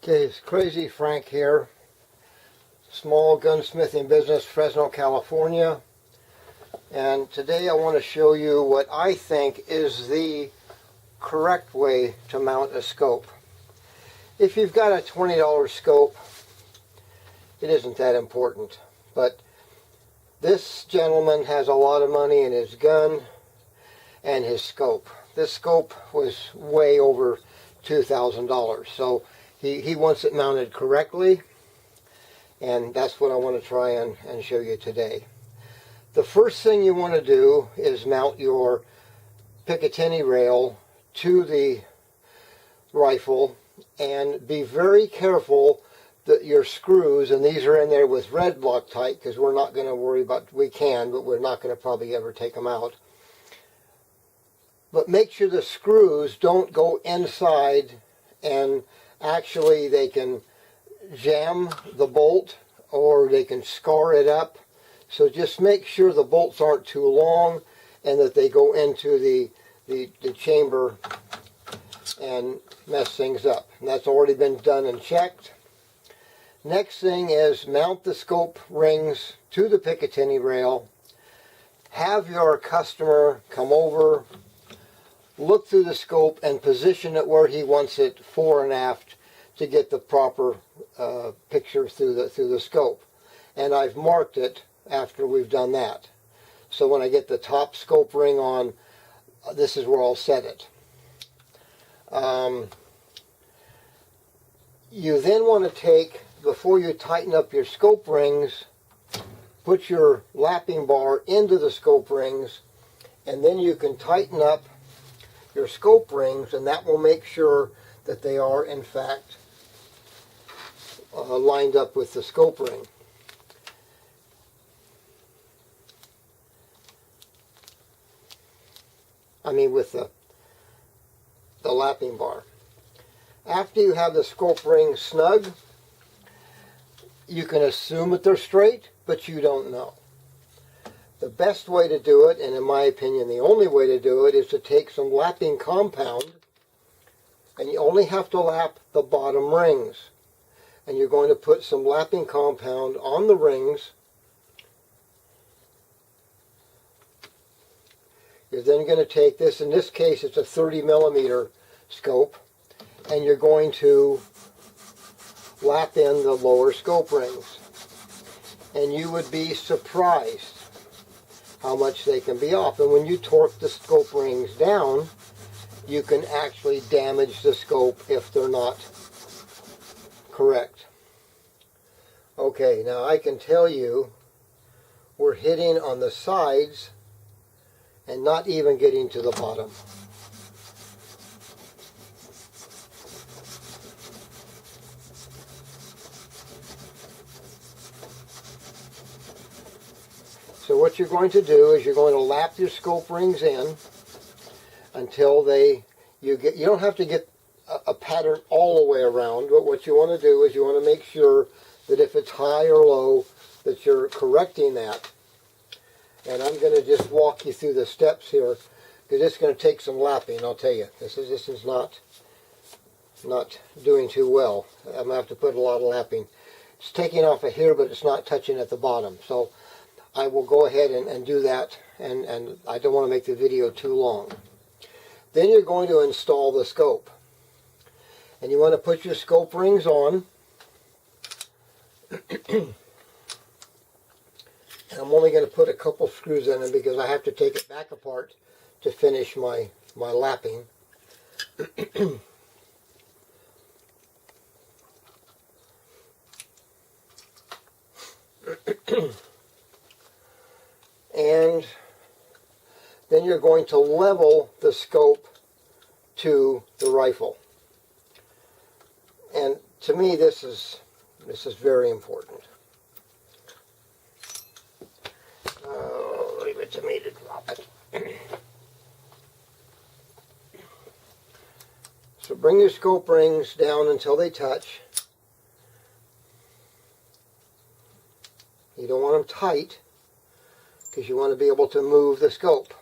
Okay, it's Crazy Frank here. Small gunsmithing business, Fresno, California. And today I want to show you what I think is the correct way to mount a scope. If you've got a $20 scope, it isn't that important. But this gentleman has a lot of money in his gun and his scope. This scope was way over $2,000. So he wants it mounted correctly, and that's what I want to try and show you today. The first thing you want to do is mount your Picatinny rail to the rifle, and be very careful that your screws, and these are in there with red Loctite because we're not going to worry about, we can, but we're not going to probably ever take them out. But make sure the screws don't go inside, and actually they can jam the bolt or they can scar it up. So just make sure the bolts aren't too long and that they go into the chamber and mess things up. And that's already been done and checked. Next thing is mount the scope rings to the Picatinny rail. Have your customer come over, look through the scope and position it where he wants it fore and aft to get the proper picture through the scope. And I've marked it after we've done that. So when I get the top scope ring on, this is where I'll set it. You then want to take, before you tighten up your scope rings, put your lapping bar into the scope rings, and then you can tighten up your scope rings, and that will make sure that they are in fact lined up with the scope ring. I mean with the lapping bar. After you have the scope ring snug, you can assume that they're straight, but you don't know. The best way to do it, and in my opinion the only way to do it, is to take some lapping compound, and you only have to lap the bottom rings. And you're going to put some lapping compound on the rings. You're then going to take this, in this case it's a 30mm scope, and you're going to lap in the lower scope rings. And you would be surprised how much they can be off. And when you torque the scope rings down, you can actually damage the scope if they're not correct. Okay, now I can tell you we're hitting on the sides and not even getting to the bottom. So what you're going to do is you're going to lap your scope rings in until you don't have to get a pattern all the way around, but what you want to do is you want to make sure that if it's high or low, that you're correcting that. And I'm going to just walk you through the steps here, because it's going to take some lapping, I'll tell you. This is not doing too well. I'm going to have to put a lot of lapping. It's taking off of here, but it's not touching at the bottom. So I will go ahead and do that, and I don't want to make the video too long. Then you're going to install the scope. And you want to put your scope rings on. And I'm only going to put a couple screws in them because I have to take it back apart to finish my lapping. And then you're going to level the scope to the rifle. And to me this is very important. Leave it to me to drop it. So bring your scope rings down until they touch. You don't want them tight because you want to be able to move the scope.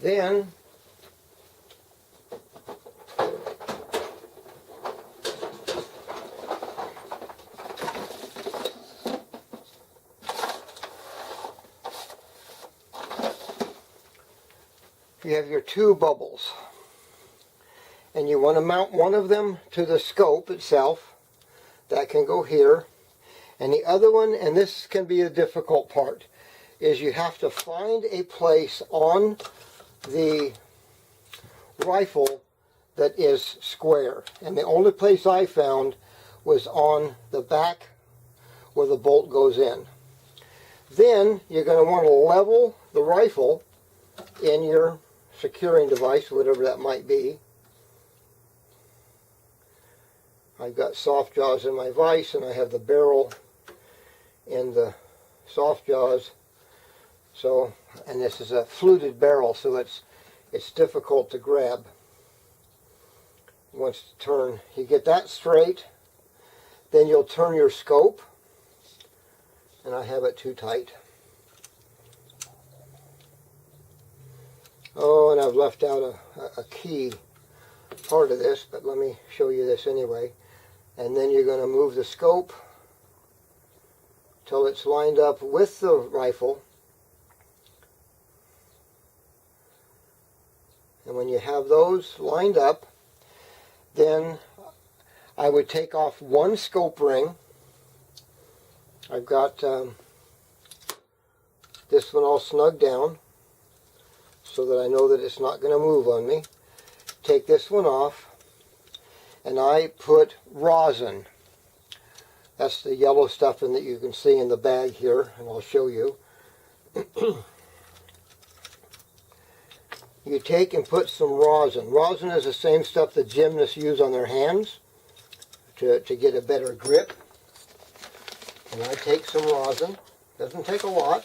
Then you have your two bubbles, and you want to mount one of them to the scope itself. That can go here, and the other one, and this can be a difficult part, is you have to find a place on the rifle that is square, and the only place I found was on the back where the bolt goes in. Then you're going to want to level the rifle in your securing device, whatever that might be. I've got soft jaws in my vise, and I have the barrel in the soft jaws. So, and this is a fluted barrel, so it's difficult to grab. Once you turn, you get that straight, then you'll turn your scope, and I have it too tight. Oh, and I've left out a key part of this, but let me show you this anyway. And then you're going to move the scope till it's lined up with the rifle. And when you have those lined up, then I would take off one scope ring. I've got this one all snug down so that I know that it's not going to move on me. Take this one off, and I put rosin. That's the yellow stuff that you can see in the bag here, and I'll show you. You take and put some rosin. Rosin is the same stuff that gymnasts use on their hands to get a better grip. And I take some rosin. Doesn't take a lot,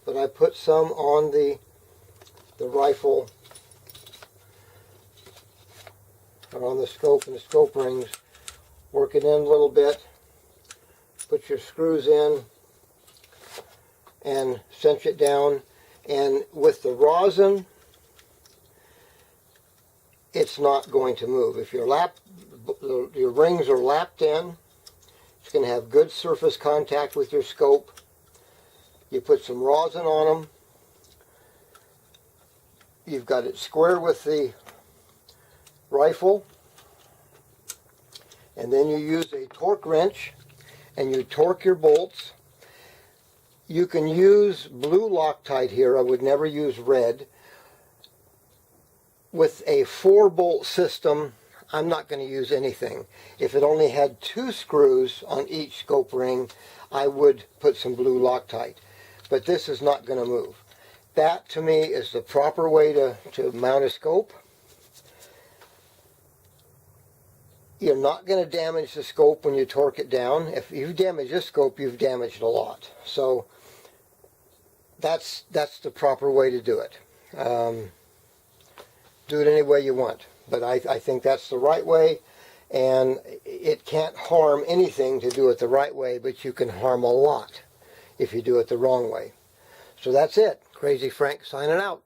but I put some on the rifle, or on the scope and the scope rings. Work it in a little bit. Put your screws in and cinch it down. And with the rosin, it's not going to move. If your rings are lapped in, it's going to have good surface contact with your scope. You put some rosin on them. You've got it square with the rifle. And then you use a torque wrench and you torque your bolts. You can use blue Loctite here. I would never use red. With a 4-bolt system, I'm not going to use anything. If it only had 2 screws on each scope ring, I would put some blue Loctite. But this is not going to move. That, to me, is the proper way to mount a scope. You're not going to damage the scope when you torque it down. If you damage this scope, you've damaged a lot. So that's the proper way to do it. Do it any way you want, but I think that's the right way, and it can't harm anything to do it the right way, but you can harm a lot if you do it the wrong way. So that's it. Crazy Frank signing out.